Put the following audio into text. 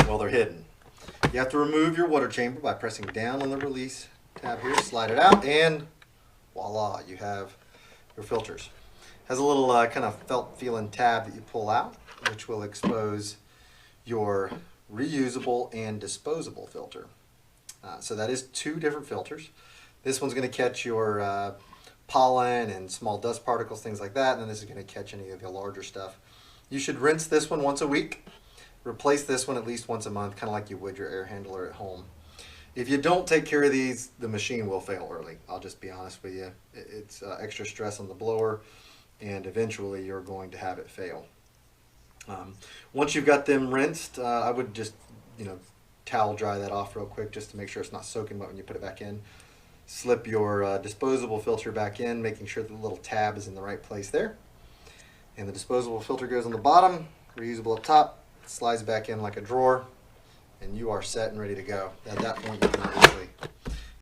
Well, they're hidden. You have to remove your water chamber by pressing down on the release tab here, slide it out, and voila, you have your filters. Has a little kind of felt feeling tab that you pull out, which will expose your reusable and disposable filter. So that is two different filters. This one's going to catch your pollen and small dust particles, things like that, and then this is going to catch any of the larger stuff. You should rinse this one once a week. Replace this one at least once a month, kind of like you would your air handler at home. If you don't take care of these, the machine will fail early. I'll just be honest with you. It's extra stress on the blower, and eventually you're going to have it fail. Once you've got them rinsed, I would just, towel dry that off real quick just to make sure it's not soaking wet when you put it back in. Slip your disposable filter back in, making sure the little tab is in the right place there. And the disposable filter goes on the bottom, reusable up top, slides back in like a drawer, and you are set and ready to go. At that point, you can